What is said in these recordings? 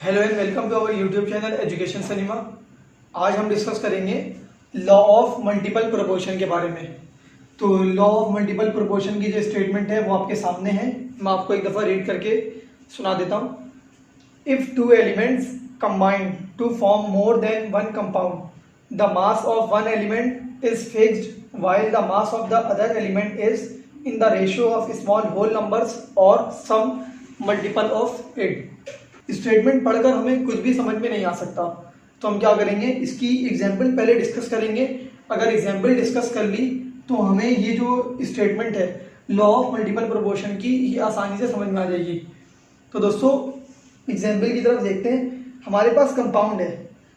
Hello and welcome to our YouTube channel Education Cinema. आज हम discuss करेंगे law of multiple proportion के बारे में। तो लॉ ऑफ मल्टीपल प्रोपोर्शन की जो स्टेटमेंट है वो आपके सामने है, मैं आपको एक दफ़ा रीड करके सुना देता हूँ। If two elements combine to form more than one compound, the mass of one element is fixed while the mass of the other element is in the ratio of small whole numbers or some multiple of it। Statement पढ़कर हमें कुछ भी समझ में नहीं आ सकता, तो हम क्या करेंगे, इसकी एग्जाम्पल पहले डिस्कस करेंगे। अगर एग्जाम्पल डिस्कस कर ली तो हमें ये जो स्टेटमेंट है लॉ ऑफ मल्टीपल प्रोपोर्शन की, ये आसानी से समझ में आ जाएगी। तो दोस्तों एग्जाम्पल की तरफ देखते हैं। हमारे पास कंपाउंड है,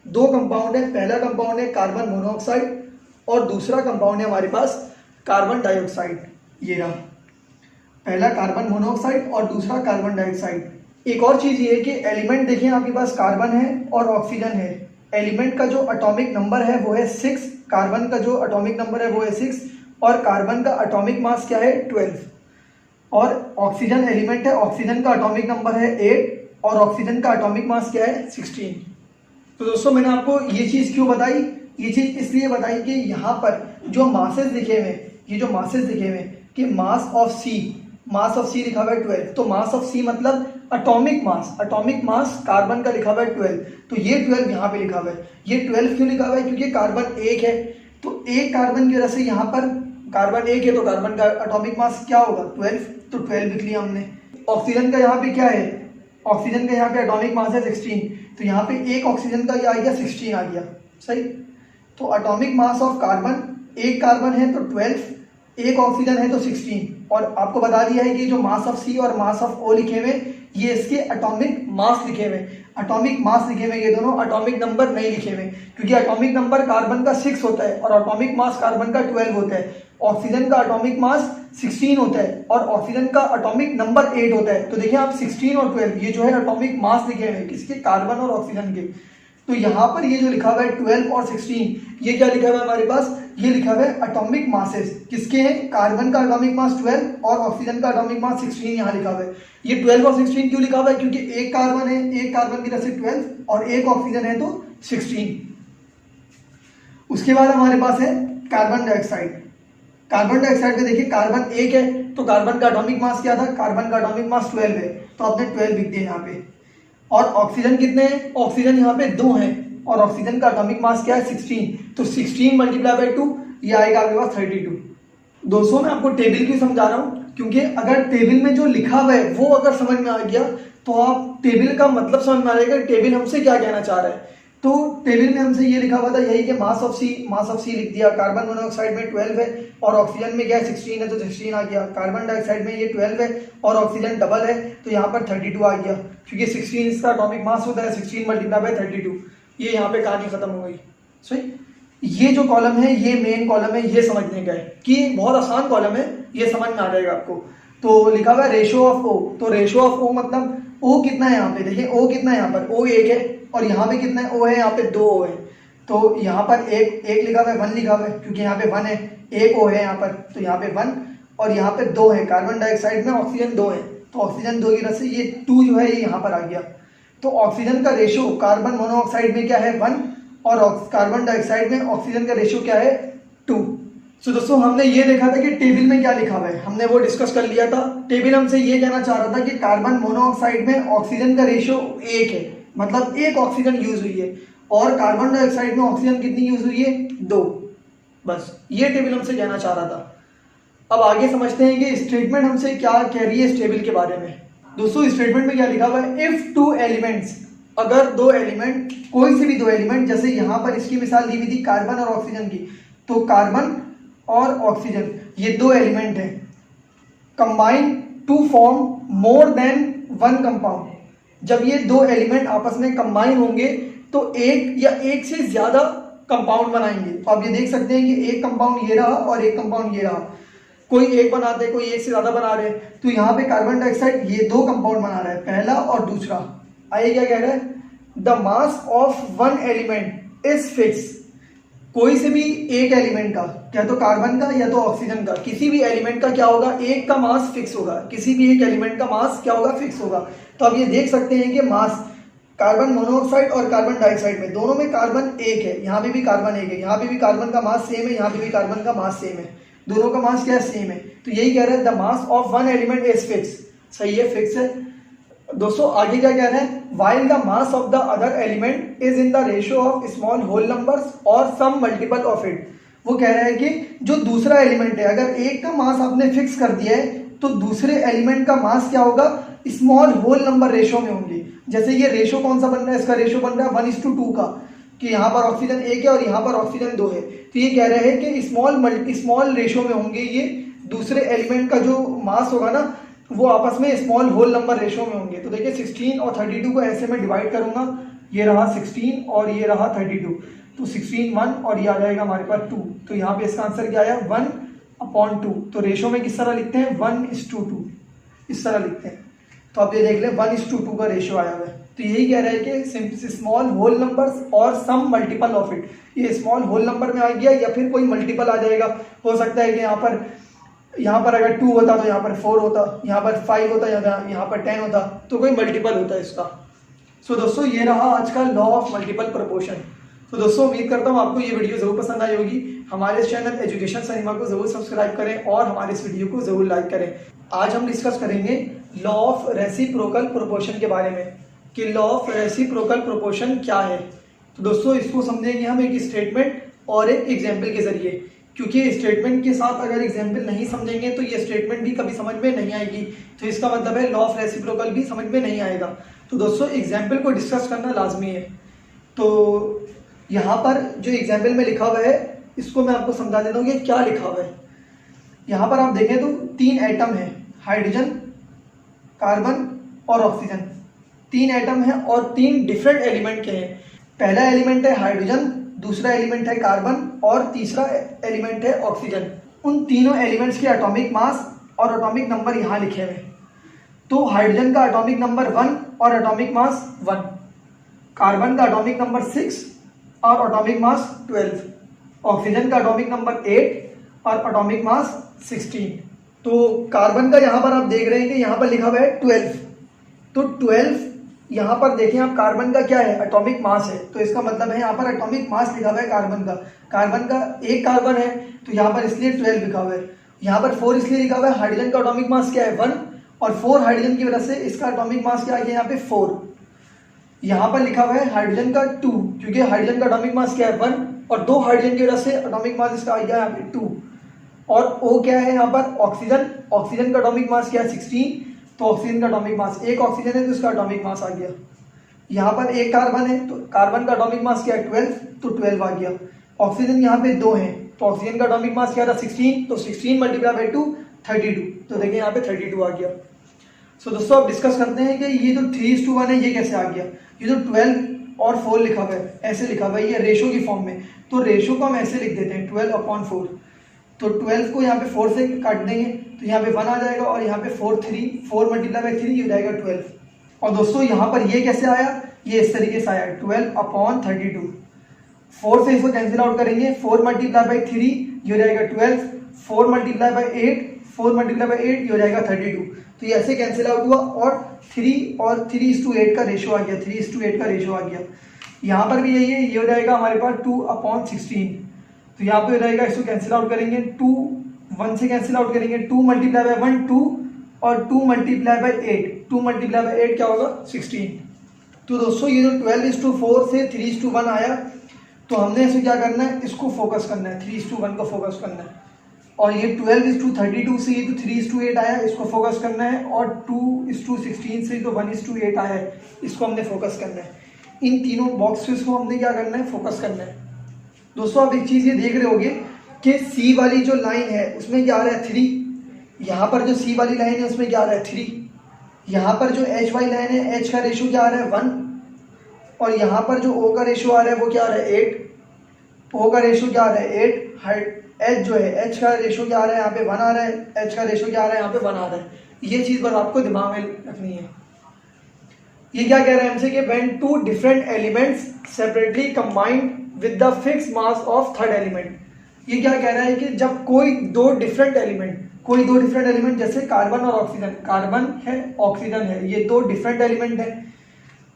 दो कंपाउंड है। पहला कंपाउंड है कार्बन मोनोऑक्साइड और दूसरा कंपाउंड है हमारे पास कार्बन डाइऑक्साइड। ये रहा पहला कार्बन मोनोऑक्साइड और दूसरा कार्बन डाइऑक्साइड। एक और चीज़ ये है कि एलिमेंट देखिए, आपके पास कार्बन है और ऑक्सीजन है। एलिमेंट का जो एटॉमिक नंबर है वो है 6, कार्बन का जो एटॉमिक नंबर है वो है 6 और कार्बन का एटॉमिक मास क्या है 12। और ऑक्सीजन एलिमेंट है, ऑक्सीजन का एटॉमिक नंबर है 8 और ऑक्सीजन का एटॉमिक मास क्या है 16। तो दोस्तों मैंने आपको ये चीज़ क्यों बताई, ये चीज़ इसलिए बताई कि यहाँ पर जो मासेस लिखे हुए, ये जो मासेस लिखे हुए कि मास ऑफ सी लिखा हुआ है 12। तो मास ऑफ सी मतलब एटॉमिक मास कार्बन का लिखा हुआ है 12। तो ये 12 यहाँ पे लिखा हुआ है। ये 12 क्यों लिखा हुआ है, क्योंकि कार्बन एक है। तो एक कार्बन की वजह से यहाँ पर कार्बन एक है, तो कार्बन का एटॉमिक मास क्या होगा 12। तो 12 लिख लिया हमने। ऑक्सीजन का यहाँ पे क्या है, ऑक्सीजन का यहाँ पे एटॉमिक मास है 16, तो यहाँ पे एक ऑक्सीजन का ये आ गया 16 आ गया, सही। तो एटॉमिक मास ऑफ कार्बन, एक कार्बन है तो 12, एक ऑक्सीजन है तो 16। और आपको बता दिया है कि जो मास ऑफ सी और मास ऑफ ओ लिखे हुए ये इसके एटॉमिक मास लिखे हुए, एटॉमिक मास लिखे हुए, ये दोनों एटॉमिक नंबर नहीं लिखे हुए, क्योंकि एटॉमिक नंबर कार्बन का 6 होता है और एटॉमिक मास कार्बन का 12 होता है। ऑक्सीजन का एटॉमिक मास 16 होता है और ऑक्सीजन का एटॉमिक नंबर 8 होता है। तो देखिए आप 16 और 12 ये जो है एटॉमिक मास लिखे हुए किसके, कार्बन और ऑक्सीजन के। तो यहाँ पर ये जो लिखा हुआ है 12 और 16, ये क्या लिखा हुआ है हमारे पास, ये लिखा हुआ है एटॉमिक मासेस किसके हैं, कार्बन का एटॉमिक मास 12 और ऑक्सीजन का एटॉमिक मास 16 यहाँ लिखा हुआ है। ये 12 और 16 क्यों लिखा हुआ है, क्योंकि एक कार्बन है, एक कार्बन की तरफ से 12 और एक ऑक्सीजन है तो 16। उसके बाद हमारे पास है कार्बन डाइऑक्साइड। कार्बन डाइऑक्साइड में देखिए कार्बन एक है तो कार्बन का एटॉमिक मास क्या था, कार्बन का एटॉमिक मास 12 है, तो आपने 12 लिख दिया यहाँ पे। और ऑक्सीजन कितने हैं, ऑक्सीजन यहाँ पे 2 हैं और ऑक्सीजन का एटॉमिक मास क्या है 16, तो 16 मल्टीप्लाई बाई 2 ये आएगा आपके पास 32। दोस्तों मैं आपको टेबल क्यों समझा रहा हूँ, क्योंकि अगर टेबल में जो लिखा हुआ है वो अगर समझ में आ गया तो आप टेबल का मतलब समझ में आ जाएगा टेबल हमसे क्या कहना चाह रहा है। तो टेबल में हमसे ये लिखा हुआ था यही कि मास ऑफ सी लिख दिया, कार्बन मोनोऑक्साइड में 12 है और ऑक्सीजन में क्या है 16 है तो 16 आ गया। कार्बन डाइऑक्साइड में ये 12 है और ऑक्सीजन डबल है तो यहाँ पर 32 आ गया, क्योंकि 16 इसका एटॉमिक मास होता है, 16 मल्टीप्लाई बाय 32। ये यहाँ पे कहानी खत्म हो गई, सही। ये जो कॉलम है ये मेन कॉलम है, ये समझने का है कि बहुत आसान कॉलम है, ये समझ में आ जाएगा आपको। तो लिखा हुआ है रेशो ऑफ ओ, तो रेशो ऑफ ओ मतलब ओ कितना है यहाँ पे, देखिए ओ कितना है यहाँ पर, ओ 1 है और यहाँ पे कितना है ओ है, यहाँ पे 2 ओ है। तो यहाँ पर एक लिखा हुआ है, 1 लिखा हुआ है, क्योंकि यहाँ पे 1 है, एक ओ है यहाँ पर, तो यहाँ पे 1 और यहाँ पे 2 है। कार्बन डाइऑक्साइड में ऑक्सीजन 2 है, तो ऑक्सीजन 2 की वजह से ये 2 जो है ये यहाँ पर आ गया। तो ऑक्सीजन का रेशो कार्बन मोनोऑक्साइड में क्या है 1 और कार्बन डाइऑक्साइड में ऑक्सीजन का रेशो क्या है 2। तो दोस्तों हमने ये देखा था कि टेबल में क्या लिखा हुआ है, हमने वो डिस्कस कर लिया था। टेबल हमसे ये कहना चाह रहा था कि कार्बन मोनोऑक्साइड में ऑक्सीजन का रेशो 1 है, मतलब एक ऑक्सीजन यूज हुई है, और कार्बन डाइऑक्साइड में ऑक्सीजन कितनी यूज हुई है 2। बस ये टेबल हमसे कहना चाह रहा था। अब आगे समझते हैं कि स्टेटमेंट हमसे क्या कह रही है इस टेबल के बारे में। दोस्तों स्टेटमेंट में क्या लिखा हुआ है, इफ 2 एलिमेंट्स, अगर 2 एलिमेंट, कोई से भी 2 एलिमेंट, जैसे यहाँ पर इसकी मिसाल दी हुई थी कार्बन और ऑक्सीजन की, तो कार्बन और ऑक्सीजन ये 2 एलिमेंट हैं, combine to form more than 1 compound. जब ये 2 एलिमेंट आपस में कंबाइन होंगे तो एक या एक से ज्यादा कंपाउंड बनाएंगे। तो आप ये देख सकते हैं कि एक कंपाउंड ये रहा और एक कंपाउंड ये रहा, कोई एक बनाते कोई एक से ज्यादा बना रहे हैं। तो यहाँ पे कार्बन डाइऑक्साइड ये 2 कंपाउंड बना रहा है, पहला और दूसरा। आइए क्या कह रहा है, the mass of 1 element is fix. कोई से भी एक एलिमेंट का, या तो कार्बन का या तो ऑक्सीजन का, किसी भी एलिमेंट का क्या होगा, एक का मास फिक्स होगा, किसी भी एक एलिमेंट का मास क्या होगा फिक्स होगा। तो आप ये देख सकते हैं कि मास कार्बन मोनोऑक्साइड और कार्बन डाइऑक्साइड में दोनों में कार्बन एक है, यहाँ पे भी कार्बन एक है, यहाँ पे भी कार्बन का मास सेम है, यहाँ पे भी कार्बन का मास सेम है, दोनों का मास क्या है, सेम है। तो यही कह रहा है the mass of one element is fix. सही है, फिक्स है। दोस्तों आगे क्या कह रहे हैं, while the mass of the other element is in the ratio of small whole numbers or some multiple of it। वो कह रहा है कि जो दूसरा एलिमेंट है, अगर एक का मास आपने फिक्स कर दिया है तो दूसरे एलिमेंट का मास क्या होगा, स्मॉल होल नंबर रेशो में होंगे। जैसे ये रेशो कौन सा बन रहा है, इसका रेशो बन रहा है 1:2 का, कि यहाँ पर ऑक्सीजन 1 है और यहाँ पर ऑक्सीजन 2 है। तो ये कह रहे हैं कि स्मॉल रेशो में होंगे ये, दूसरे एलिमेंट का जो मास होगा ना वो आपस में स्मॉल होल नंबर रेशो में होंगे। तो देखिए 16 और 32 को ऐसे में डिवाइड करूंगा, ये रहा 16 और ये रहा 32, तो 16 1 और ये आ जाएगा हमारे पास 2। तो यहाँ पे इसका आंसर क्या आया, 1/2। तो रेशो में किस तरह लिखते हैं, 1:2 इस तरह लिखते हैं। तो आप ये देख लें 1:2 का रेशो आया हुआ है। तो यही कह रहा है कि स्मॉल होल नंबर्स और सम मल्टीपल ऑफ इट, ये स्मॉल होल नंबर में आ गया या फिर कोई मल्टीपल आ जाएगा। हो सकता है कि यहाँ पर अगर 2 होता तो यहाँ पर 4 होता, यहाँ पर 5 होता, यहाँ पर 10 होता, तो कोई मल्टीपल होता है इसका। सो दोस्तों ये रहा आज का लॉ ऑफ मल्टीपल प्रोपोर्शन। तो दोस्तों उम्मीद करता हूँ आपको ये वीडियो जरूर पसंद आई होगी। हमारे इस चैनल एजुकेशन सनीमा को जरूर सब्सक्राइब करें और हमारे इस वीडियो को जरूर लाइक करें। आज हम डिस्कस करेंगे लॉ ऑफ रेसिप्रोकल प्रोपोर्शन के बारे में, कि लॉ ऑफ रेसिप्रोकल प्रोपोर्शन क्या है। तो दोस्तों इसको समझेंगे हम एक स्टेटमेंट और एक एग्जाम्पल के जरिए, क्योंकि स्टेटमेंट के साथ अगर एग्जाम्पल नहीं समझेंगे तो ये स्टेटमेंट भी कभी समझ में नहीं आएगी। तो इसका मतलब है लॉ ऑफ रेसिप्रोकल भी समझ में नहीं आएगा। तो दोस्तों एग्जाम्पल को डिस्कस करना लाजमी है। तो यहाँ पर जो एग्जाम्पल में लिखा हुआ है इसको मैं आपको समझा देता हूँ कि क्या लिखा हुआ है। यहाँ पर आप देखें तो 3 एटम है, हाइड्रोजन, कार्बन और ऑक्सीजन। 3 एटम है और 3 डिफरेंट एलिमेंट के हैं। पहला एलिमेंट है हाइड्रोजन, दूसरा एलिमेंट है कार्बन और तीसरा एलिमेंट है ऑक्सीजन। उन तीनों एलिमेंट्स के एटॉमिक मास और एटॉमिक नंबर यहाँ लिखे हुए हैं। तो हाइड्रोजन का एटॉमिक नंबर 1 और एटॉमिक मास 1, कार्बन का एटॉमिक नंबर 6 और एटॉमिक मास 12, ऑक्सीजन का एटॉमिक नंबर 8 और एटॉमिक मास 16। तो कार्बन का यहाँ पर आप देख रहे हैं कि यहाँ पर लिखा हुआ है 12। तो 12 यहाँ पर देखें आप, कार्बन का क्या है, एटॉमिक मास है। तो इसका मतलब है यहाँ पर एटॉमिक मास लिखा हुआ है कार्बन का। कार्बन का एक कार्बन है तो यहाँ पर इसलिए 12 लिखा हुआ है। यहाँ पर 4 इसलिए लिखा हुआ है, हाइड्रोजन का एटॉमिक मास क्या है 1 और 4 हाइड्रोजन की वजह से इसका एटॉमिक मास क्या आ गया यहाँ पे 4। यहाँ पर लिखा हुआ है हाइड्रोजन का 2, क्योंकि हाइड्रोजन का एटॉमिक मास क्या है 1 और 2 हाइड्रोजन की वजह से एटॉमिक मास इसका आ गया यहाँ पे 2। और O क्या है यहाँ पर, ऑक्सीजन। ऑक्सीजन का एटॉमिक मास क्या है 16, तो ऑक्सीजन का एटॉमिक मास, एक ऑक्सीजन है तो इसका एटॉमिक मास आ गया। यहाँ पर एक कार्बन है तो कार्बन का एटॉमिक मास क्या है 12, तो 12 आ गया। ऑक्सीजन यहाँ पे 2 है तो ऑक्सीजन का एटॉमिक मास क्या था 16, तो 16 मल्टीप्लाई बाई 2 32। तो देखिए यहाँ पे 32 आ गया। सो दोस्तों अब डिस्कस करते हैं कि ये जो 3:1 है ये कैसे आ गया। ये जो 12 और 4 लिखा हुआ है, ऐसे लिखा हुआ है ये रेशो की फॉर्म में। तो रेशो को हम ऐसे लिख देते हैं 12/4। तो 12 को यहाँ पे 4 से काट देंगे तो यहाँ पे 1 आ जाएगा और यहाँ पे 4 मल्टीप्लाई बाई 3 हो जाएगा 12। और दोस्तों यहाँ पर ये कैसे आया, ये इस तरीके से आया 12/32। 4 से इसको कैंसिल आउट करेंगे, 4 मल्टीप्लाई बाई 3 ये हो जाएगा 12, 4 मल्टीप्लाई बाई 8, 4 मल्टीप्लाई बाई 8 ये हो जाएगा 32। तो ये ऐसे कैंसिल आउट हुआ और 3:8 का रेशो आ गया, 3:8 का रेशो आ गया। यहाँ पर भी यही है, ये हो जाएगा हमारे पास 2/16। तो यहाँ पे हो जाएगा, इसको कैंसिल आउट करेंगे 2 1 से कैंसिल आउट करेंगे, 2 मल्टीप्लाई बाई 1 2 और 2 मल्टीप्लाई बाई 8, 2 मल्टीप्लाई बाई 8 क्या होगा 16। तो दोस्तों ये जो 12:4 से 3:1 आया तो हमने इसे क्या करना है, इसको फोकस करना है, 3:1 को फोकस करना है। और ये 12:32 से ये तो 3:8 आया, इसको फोकस करना है। और 2:16 से तो 1:8 आया है, इसको हमने फोकस करना है। इन तीनों बॉक्सेस को हमने क्या करना है, फोकस करना है। दोस्तों आप एक चीज़ ये देख रहे होगे कि सी वाली जो लाइन है उसमें क्या आ रहा है 3, यहाँ पर जो सी वाली लाइन है उसमें क्या आ रहा है 3, यहाँ पर जो एच वाली लाइन है एच का रेशो क्या आ रहा है 1 और यहाँ पर जो ओ का रेशो आ रहा है वो क्या आ रहा है 8, ओ का रेशो क्या आ रहा है 8, एच जो है एच का रेशो क्या आ रहा है यहाँ पे 1 आ रहा है, एच का रेशो क्या आ रहा है यहाँ पे 1 आ रहा है। ये चीज़ बस आपको दिमाग में रखनी है। ये क्या कह रहा है हमसे कि when 2 different elements separately combined with the fix mass of third element. ये क्या कह रहा है कि जब कोई दो डिफरेंट एलिमेंट जैसे कार्बन और ऑक्सीजन, कार्बन है ऑक्सीजन है, ये 2 डिफरेंट एलिमेंट है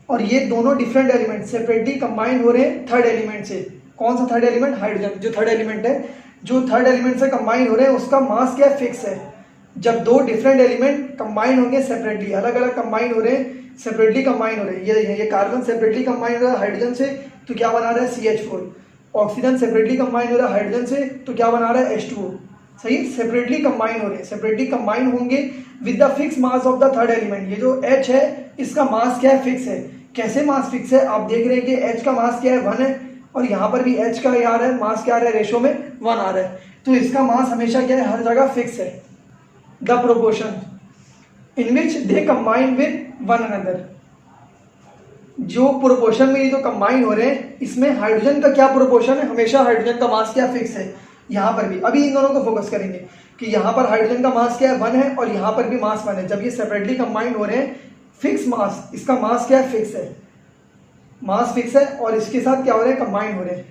और ये दोनों डिफरेंट एलिमेंट सेपरेटली कंबाइन हो रहे हैं थर्ड एलिमेंट से। कौन सा थर्ड एलिमेंट? हाइड्रोजन। जो थर्ड एलिमेंट है, जो थर्ड एलिमेंट से कंबाइन हो रहे हैं उसका मास क्या है? फिक्स है। जब दो डिफरेंट एलिमेंट कंबाइन होंगे सेपरेटली, अलग अलग कंबाइन हो रहे हैं, सेपरेटली कंबाइन हो रहे हैं, ये कार्बन सेपरेटली कंबाइन हो रहा है हाइड्रोजन से, तो क्या बना रहा है? CH4। ऑक्सीजन सेपरेटली कंबाइन हो रहा है हाइड्रोजन से, तो क्या बना रहा है? H2O। सही, सेपरेटली कंबाइन हो रहे हैं, सेपरेटली कंबाइन होंगे with the fix mass of the third element. ये जो H है इसका मास क्या है? फिक्स है। कैसे मास फिक्स है? आप देख रहे हैं कि H का मास क्या है? 1 है, और यहाँ पर भी H का आ रहा है मास क्या आ रहा है? रेशो में 1 आ रहा है, तो इसका मास हमेशा क्या है? हर जगह फिक्स है। The proportion in which they combine with one another, जो प्रोपोर्शन में ये जो कंबाइन हो रहे हैं इसमें हाइड्रोजन का क्या प्रोपोर्शन है? हमेशा हाइड्रोजन का मास क्या फिक्स है। यहाँ पर भी अभी इन दोनों को फोकस करेंगे कि यहाँ पर हाइड्रोजन का मास क्या है? 1 है, और यहाँ पर भी मास 1 है। जब ये सेपरेटली कंबाइन हो रहे हैं, फिक्स मास, इसका मास क्या है? फिक्स है, मास फिक्स है, और इसके साथ क्या हो रहे हैं? कंबाइन हो रहे हैं।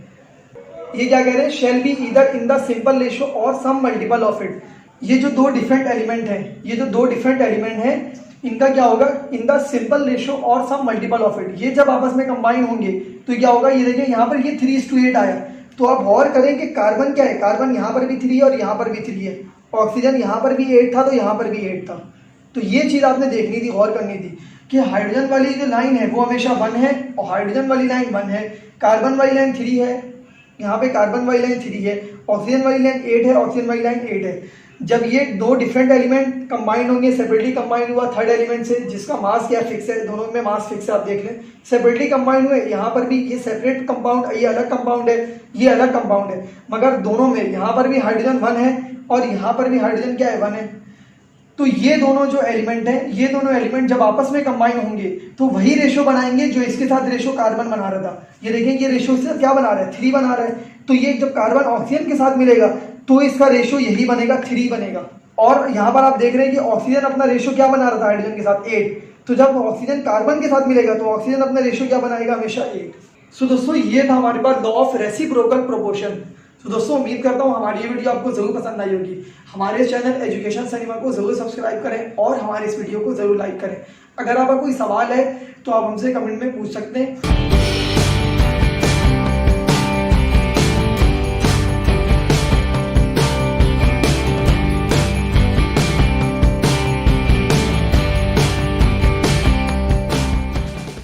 ये क्या कह रहे हैं? Shall be either in the simple ratio और सम मल्टीपल ऑफ इट। ये जो दो डिफरेंट एलिमेंट हैं, ये जो दो डिफरेंट एलिमेंट हैं, इनका क्या होगा? इन द सिंपल रेशियो और सम मल्टीपल ऑफ इट। ये जब आपस में कंबाइन होंगे तो क्या होगा? ये देखिए यहाँ पर ये 3:8 आया, तो आप गौर करें कि कार्बन क्या है? कार्बन यहाँ पर भी 3 है और यहाँ पर भी 3 है। ऑक्सीजन यहाँ पर भी 8 था तो यहाँ पर भी 8 था। तो ये चीज़ आपने देखनी थी, गौर करनी थी कि हाइड्रोजन वाली जो लाइन है वो हमेशा 1 है, और हाइड्रोजन वाली लाइन 1 है। कार्बन वाली लाइन 3 है, यहाँ पे कार्बन वाली लाइन 3 है, ऑक्सीजन वाली लाइन 8 है, ऑक्सीजन वाली लाइन 8 है। जब ये दो डिफरेंट एलिमेंट कंबाइन होंगे, सेपरेटली कंबाइन हुआ थर्ड एलिमेंट से, जिसका मास क्या फिक्स है, दोनों में मास फिक्स है, आप देख लें। सेपरेटली कंबाइन हुए, यहाँ पर भी ये सेपरेट कंपाउंड, ये अलग कंपाउंड है, ये अलग कंपाउंड है, मगर दोनों में यहाँ पर भी हाइड्रोजन 1 है और यहाँ पर भी हाइड्रोजन क्या है? 1 है। तो ये दोनों जो एलिमेंट हैं, ये दोनों एलिमेंट जब आपस में कंबाइन होंगे तो वही रेशो बनाएंगे जो इसके साथ रेशो कार्बन बना रहा था। ये देखें, ये रेशो से क्या बना रहा है? 3 बना रहा है। तो ये जब कार्बन ऑक्सीजन के साथ मिलेगा तो इसका रेशो यही बनेगा, 3 बनेगा। और यहाँ पर आप देख रहे हैं कि ऑक्सीजन अपना रेशो क्या बना रहा था हाइड्रोजन के साथ? 8। तो जब ऑक्सीजन कार्बन के साथ मिलेगा तो ऑक्सीजन अपना रेशो क्या बनाएगा? हमेशा 8। सो दोस्तों, ये था हमारे पास लॉ ऑफ रेसिप्रोकल प्रोपोर्शन। तो दोस्तों, उम्मीद करता हूँ हमारी ये वीडियो आपको जरूर पसंद आई होगी। हमारे चैनल एजुकेशन सिनेमा को जरूर सब्सक्राइब करें और हमारे इस वीडियो को जरूर लाइक करें। अगर आपका कोई सवाल है तो आप हमसे कमेंट में पूछ सकते हैं।